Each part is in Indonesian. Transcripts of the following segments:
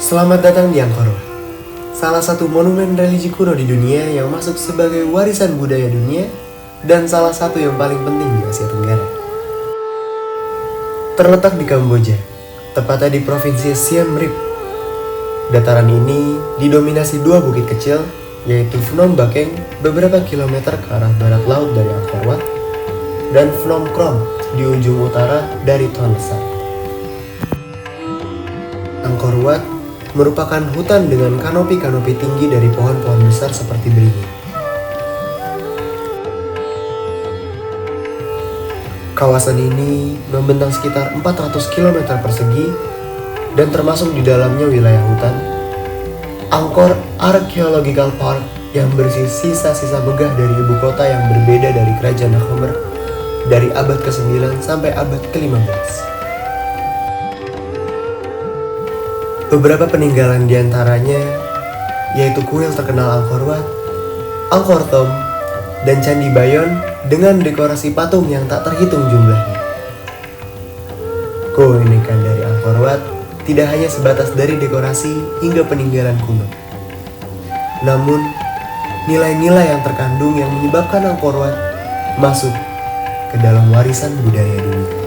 Selamat datang di Angkor Wat, salah satu monumen religi kuno di dunia yang masuk sebagai warisan budaya dunia dan salah satu yang paling penting di Asia Tenggara. Terletak di Kamboja, tepatnya di provinsi Siem Reap. Dataran ini didominasi dua bukit kecil, yaitu Phnom Bakheng beberapa kilometer ke arah barat laut dari Angkor Wat dan Phnom Krom di ujung utara dari Ton Lesat. Angkor Wat merupakan hutan dengan kanopi-kanopi tinggi dari pohon-pohon besar seperti beringin. Kawasan ini membentang sekitar 400 km persegi dan termasuk di dalamnya wilayah hutan Angkor Archaeological Park yang berisi sisa-sisa megah dari ibu kota yang berbeda dari kerajaan Khmer dari abad ke-9 sampai abad ke-15. Beberapa peninggalan diantaranya yaitu kuil terkenal Angkor Wat, Angkor Thom, dan Candi Bayon dengan dekorasi patung yang tak terhitung jumlahnya. Keunikan dari Angkor Wat tidak hanya sebatas dari dekorasi hingga peninggalan kuno. Namun, nilai-nilai yang terkandung yang menyebabkan Angkor Wat masuk ke dalam warisan budaya dunia.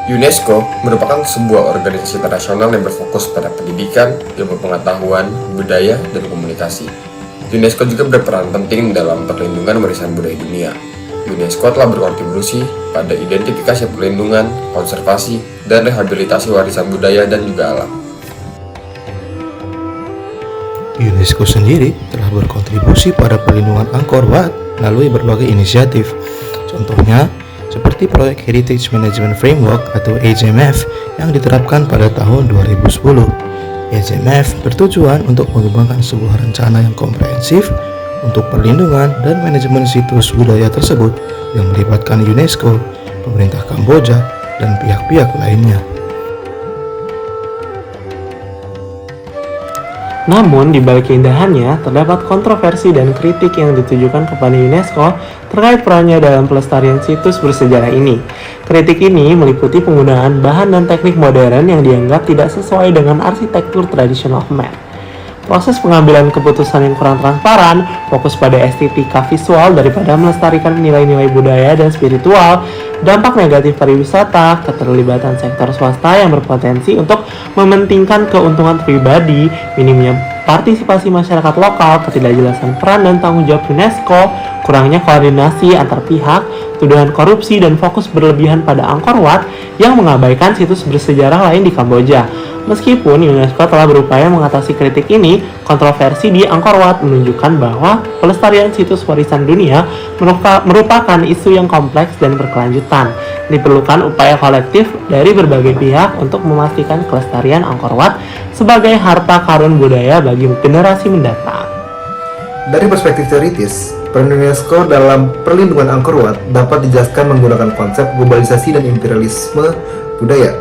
UNESCO merupakan sebuah organisasi internasional yang berfokus pada pendidikan, ilmu pengetahuan, budaya, dan komunikasi. UNESCO juga berperan penting dalam perlindungan warisan budaya dunia. UNESCO telah berkontribusi pada identifikasi perlindungan, konservasi, dan rehabilitasi warisan budaya dan juga alam. UNESCO sendiri telah berkontribusi pada perlindungan Angkor Wat melalui berbagai inisiatif. Contohnya, seperti proyek Heritage Management Framework atau HMF yang diterapkan pada tahun 2010. HMF bertujuan untuk mengembangkan sebuah rencana yang komprehensif untuk perlindungan dan manajemen situs budaya tersebut yang melibatkan UNESCO, pemerintah Kamboja, dan pihak-pihak lainnya. Namun, di balik keindahannya, terdapat kontroversi dan kritik yang ditujukan kepada UNESCO terkait perannya dalam pelestarian situs bersejarah ini. Kritik ini meliputi penggunaan bahan dan teknik modern yang dianggap tidak sesuai dengan arsitektur tradisional Khmer. Proses pengambilan keputusan yang kurang transparan, fokus pada estetika visual daripada melestarikan nilai-nilai budaya dan spiritual, dampak negatif pariwisata, keterlibatan sektor swasta yang berpotensi untuk mementingkan keuntungan pribadi, minimnya partisipasi masyarakat lokal, ketidakjelasan peran dan tanggung jawab UNESCO, kurangnya koordinasi antar pihak, tuduhan korupsi dan fokus berlebihan pada Angkor Wat yang mengabaikan situs bersejarah lain di Kamboja. Meskipun UNESCO telah berupaya mengatasi kritik ini, kontroversi di Angkor Wat menunjukkan bahwa pelestarian situs warisan dunia merupakan isu yang kompleks dan berkelanjutan. Diperlukan upaya kolektif dari berbagai pihak untuk memastikan kelestarian Angkor Wat sebagai harta karun budaya bagi generasi mendatang. Dari perspektif teoritis, peran UNESCO dalam perlindungan Angkor Wat dapat dijelaskan menggunakan konsep globalisasi dan imperialisme budaya.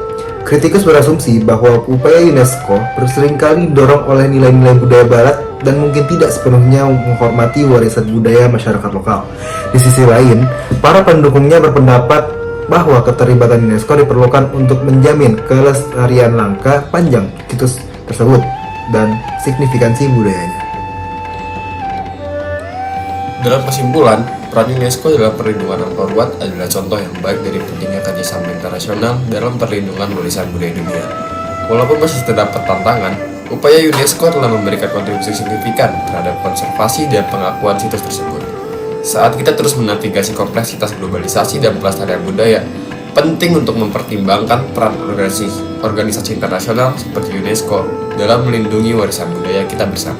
Kritikus berasumsi bahwa upaya UNESCO seringkali didorong oleh nilai-nilai budaya barat dan mungkin tidak sepenuhnya menghormati warisan budaya masyarakat lokal. Di sisi lain, para pendukungnya berpendapat bahwa keterlibatan UNESCO diperlukan untuk menjamin kelestarian langkah panjang situs tersebut dan signifikansi budayanya. Dalam kesimpulan, peran UNESCO dalam perlindungan Angkor Wat adalah contoh yang baik dari pentingnya kerjasama internasional dalam perlindungan warisan budaya dunia. Walaupun masih terdapat tantangan, upaya UNESCO telah memberikan kontribusi signifikan terhadap konservasi dan pengakuan situs tersebut. Saat kita terus menavigasi kompleksitas globalisasi dan pelestarian budaya, penting untuk mempertimbangkan peran organisasi internasional seperti UNESCO dalam melindungi warisan budaya kita bersama.